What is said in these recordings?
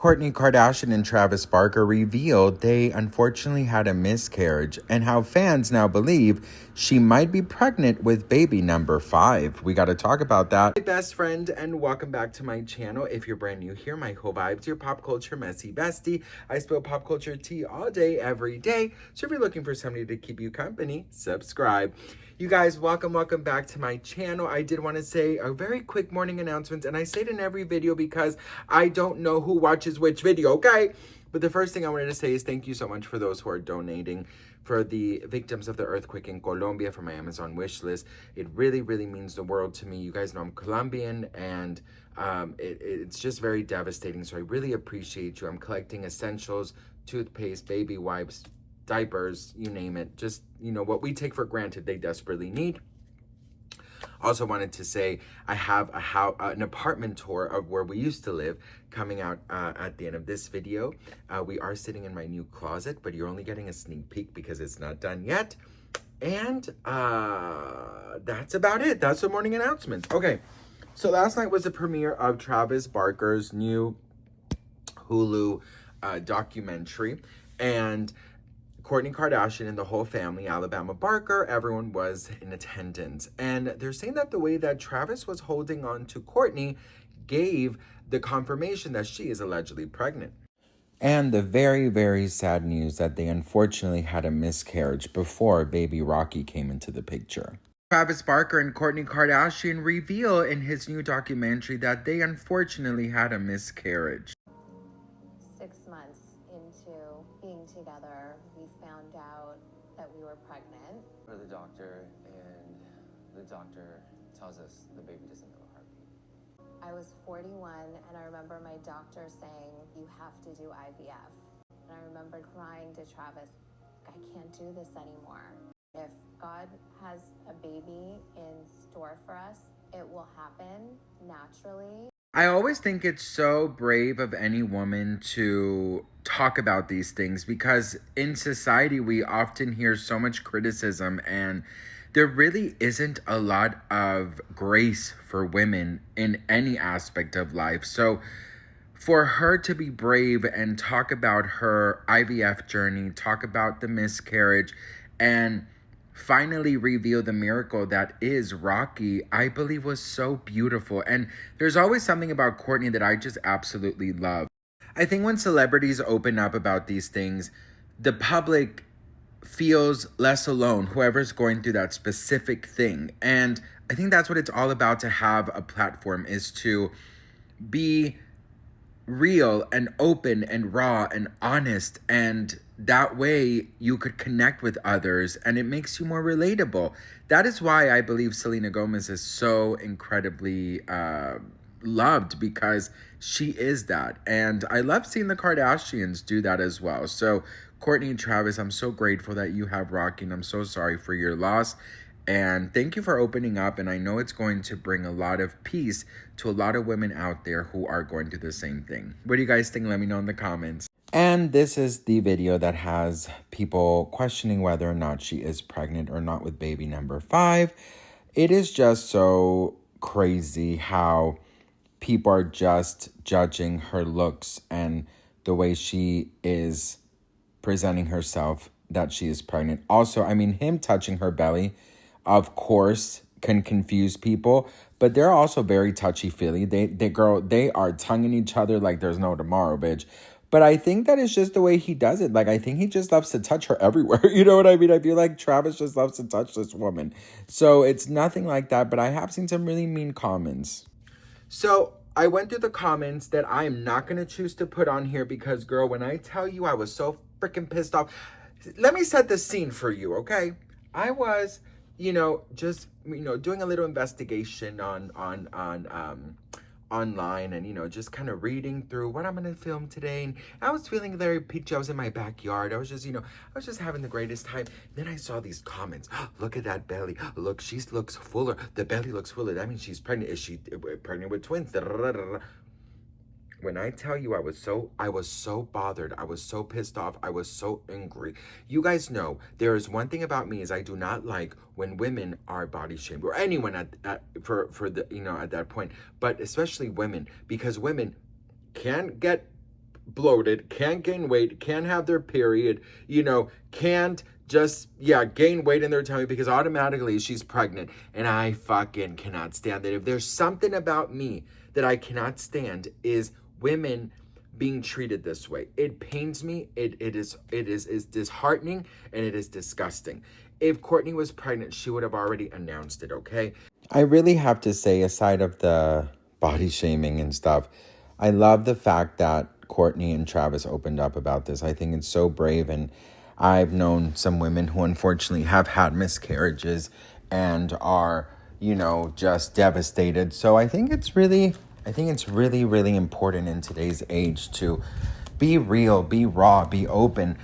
Kourtney Kardashian and Travis Barker revealed they unfortunately had a miscarriage and how fans now believe she might be pregnant with baby number 5. We got to talk about that. My best friend, and welcome back to my channel. If you're brand new here, my whole vibes, your pop culture messy bestie. I spill pop culture tea all day, every day. So if you're looking for somebody to keep you company, subscribe. You guys, welcome back to my channel. I did want to say a very quick morning announcement, and I say it in every video because I don't know who watches which video, okay? But the first thing I wanted to say is thank you so much for those who are donating for the victims of the earthquake in Colombia for my Amazon wish list. It really, really means the world to me. You guys know I'm Colombian, and it's just very devastating. So I really appreciate you. I'm collecting essentials, toothpaste, baby wipes, diapers, you name it. Just, you know, what we take for granted, they desperately need. Also wanted to say I have an apartment tour of where we used to live coming out at the end of this video. We are sitting in my new closet, but you're only getting a sneak peek because it's not done yet. And that's about it. That's the morning announcements. Okay, so last night was the premiere of Travis Barker's new Hulu documentary, and Kourtney Kardashian and the whole family, Alabama Barker, everyone was in attendance. And they're saying that the way that Travis was holding on to Kourtney gave the confirmation that she is allegedly pregnant. And the very, very sad news that they unfortunately had a miscarriage before baby Rocky came into the picture. Travis Barker and Kourtney Kardashian reveal in his new documentary that they unfortunately had a miscarriage. 6 months into being together, we found out that we were pregnant. Go to the doctor, and the doctor tells us the baby doesn't have a heartbeat. I was 41, and I remember my doctor saying, you have to do IVF. And I remember crying to Travis, I can't do this anymore. If God has a baby in store for us, it will happen naturally. I always think it's so brave of any woman to talk about these things because in society we often hear so much criticism, and there really isn't a lot of grace for women in any aspect of life. So for her to be brave and talk about her IVF journey, talk about the miscarriage, and finally reveal the miracle that is Rocky, I believe was so beautiful. And there's always something about Kourtney that I just absolutely love. I think when celebrities open up about these things, the public feels less alone, whoever's going through that specific thing. And I think that's what it's all about, to have a platform, is to be real and open and raw and honest, and that way you could connect with others and it makes you more relatable. That is why I believe Selena Gomez is so incredibly loved, because she is that. And I love seeing the Kardashians do that as well. So Kourtney and Travis, I'm so grateful that you have Rocky, and I'm so sorry for your loss. And thank you for opening up. And I know it's going to bring a lot of peace to a lot of women out there who are going through the same thing. What do you guys think? Let me know in the comments. And this is the video that has people questioning whether or not she is pregnant or not with baby number 5. It is just so crazy how people are just judging her looks and the way she is presenting herself, that she is pregnant. Also, I mean, him touching her belly, of course, can confuse people, but they're also very touchy-feely. They are tonguing each other like there's no tomorrow, bitch. But I think that is just the way he does it. Like, I think he just loves to touch her everywhere. You know what I mean? I feel like Travis just loves to touch this woman. So it's nothing like that, but I have seen some really mean comments. So I went through the comments that I am not going to choose to put on here because, girl, when I tell you I was so freaking pissed off. Let me set the scene for you, okay? I was, just, doing a little investigation online, and, just kind of reading through what I'm going to film today. And I was feeling very peachy. I was in my backyard. I was just having the greatest time. Then I saw these comments. Look at that belly. Look, she looks fuller. The belly looks fuller. That means she's pregnant. Is she pregnant with twins? When I tell you I was so bothered, I was so pissed off, I was so angry. You guys know, there is one thing about me is I do not like when women are body shamed, or anyone at that point, but especially women, because women can get bloated, can't gain weight, can't have their period, can't just, gain weight in their tummy because automatically she's pregnant. And I fucking cannot stand it. If there's something about me that I cannot stand is women being treated this way. It pains me. It is disheartening, and it is disgusting. If Kourtney was pregnant, she would have already announced it, okay? I really have to say, aside of the body shaming and stuff, I love the fact that Kourtney and Travis opened up about this. I think it's so brave, and I've known some women who unfortunately have had miscarriages and are, just devastated. So I think it's really, really important in today's age to be real, be raw, be open,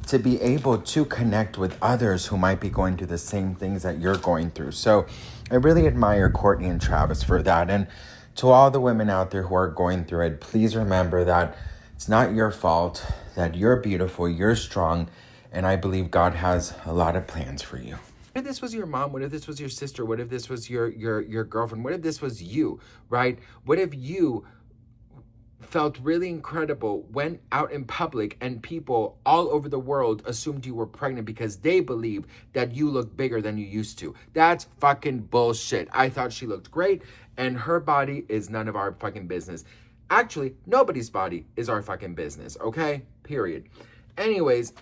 to be able to connect with others who might be going through the same things that you're going through. So I really admire Kourtney and Travis for that. And to all the women out there who are going through it, please remember that it's not your fault, that you're beautiful, you're strong, and I believe God has a lot of plans for you. What if this was your mom? What if this was your sister? What if this was your girlfriend? What if this was you, right? What if you felt really incredible, went out in public, and people all over the world assumed you were pregnant because they believe that you look bigger than you used to? That's fucking bullshit. I thought she looked great, and her body is none of our fucking business. Actually, nobody's body is our fucking business, okay? Period. Anyways,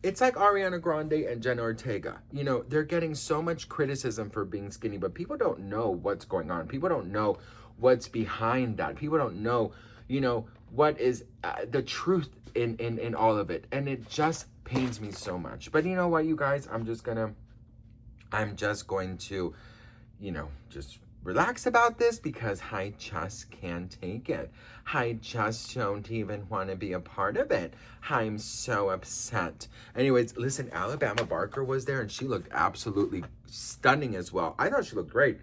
it's like Ariana Grande and Jenna Ortega. They're getting so much criticism for being skinny, but people don't know what's going on. People don't know what's behind that. People don't know, what is the truth in all of it. And it just pains me so much. But you know what, you guys? I'm just going to, just relax about this because I just can't take it. I just don't even want to be a part of it. I'm so upset. Anyways, listen, Alabama Barker was there and she looked absolutely stunning as well. I thought she looked great.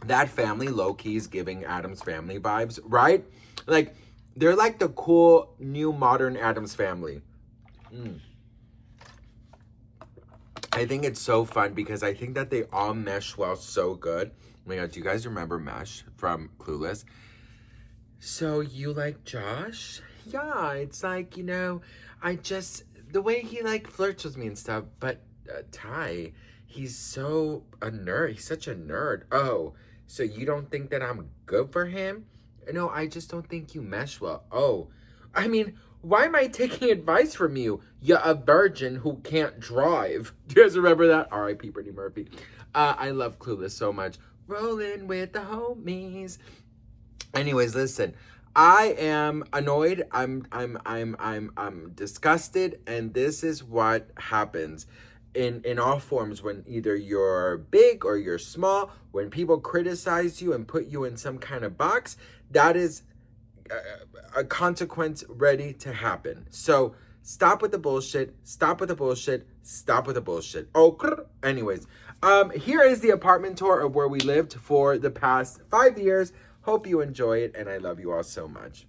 That family low-key is giving Addams Family vibes, right? Like, they're like the cool, new, modern Addams Family. I think it's so fun because I think that they all mesh well so good. Oh my God, do you guys remember Mesh from Clueless? So you like Josh? Yeah, it's like, the way he like flirts with me and stuff. But Ty, he's so a nerd. He's such a nerd. Oh, so you don't think that I'm good for him? No, I just don't think you mesh well. Oh, I mean, why am I taking advice from you? You're a virgin who can't drive. Do you guys remember that? R.I.P. Brittany Murphy. I love Clueless so much. Rolling with the homies. Anyways, listen. I am annoyed. I'm disgusted, and this is what happens in all forms when either you're big or you're small. When people criticize you and put you in some kind of box, that is a consequence ready to happen. So stop with the bullshit. Stop with the bullshit. Stop with the bullshit. Anyways, here is the apartment tour of where we lived for the past 5 years. Hope you enjoy it, and I love you all so much.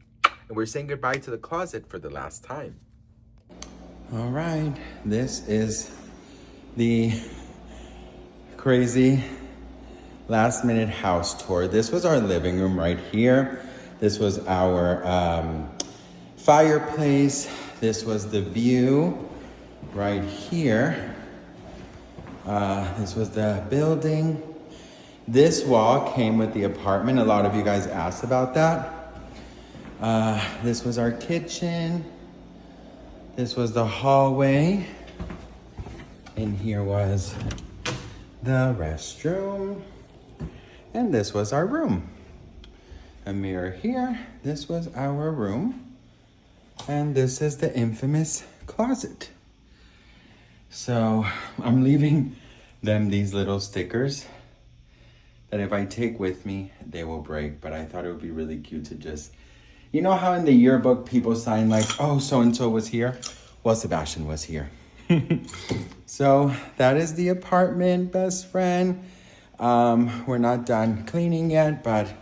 And we're saying goodbye to the closet for the last time. All right, this is the crazy last minute house tour. This was our living room right here. This was our fireplace. This was the view right here. This was the building. This wall came with the apartment. A lot of you guys asked about that. This was our kitchen. This was the hallway. And here was the restroom. And this was our room. A mirror here. This was our room. And this is the infamous closet. So I'm leaving them these little stickers that if I take with me, they will break. But I thought it would be really cute to just, you know how in the yearbook people sign like, oh, so-and-so was here? Well, Sebastian was here. So that is the apartment, best friend. We're not done cleaning yet, but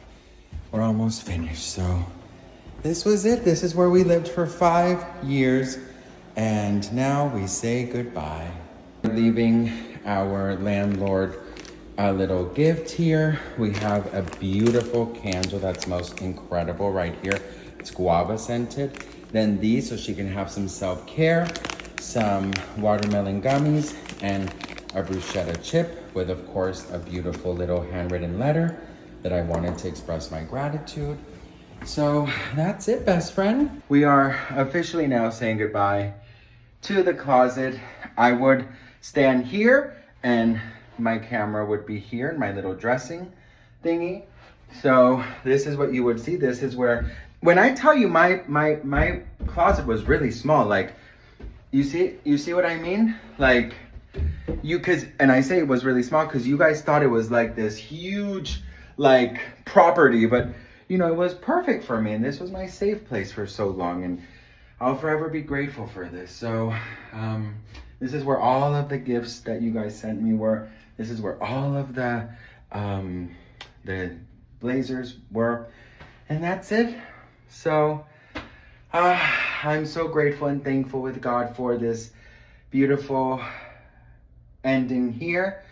we're almost finished. So this was it. This is where we lived for 5 years. And now we say goodbye. We're leaving our landlord a little gift here. We have a beautiful candle that smells incredible right here. It's guava scented. Then these, so she can have some self-care, some watermelon gummies, and a bruschetta chip with, of course, a beautiful little handwritten letter that I wanted to express my gratitude. So that's it, best friend. We are officially now saying goodbye to the closet. I would stand here and my camera would be here in my little dressing thingy. So this is what you would see. This is where, when I tell you my closet was really small, like, you see what I mean? Like, and I say it was really small because you guys thought it was like this huge, like, property, but you know, it was perfect for me, and this was my safe place for so long, and I'll forever be grateful for this. So this is where all of the gifts that you guys sent me were. This is where all of the blazers were, and that's it. So I'm so grateful and thankful with God for this beautiful ending here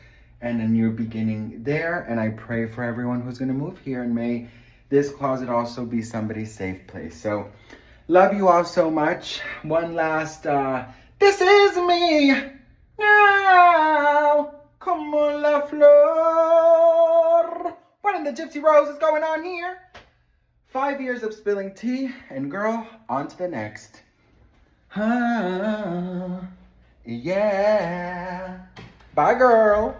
and a new beginning there. And I pray for everyone who's going to move here, and may this closet also be somebody's safe place. So love you all so much. One last, this is me now. Como la flor. What in the Gypsy Rose is going on here? 5 years of spilling tea, and girl, on to the next. Yeah. Bye, girl.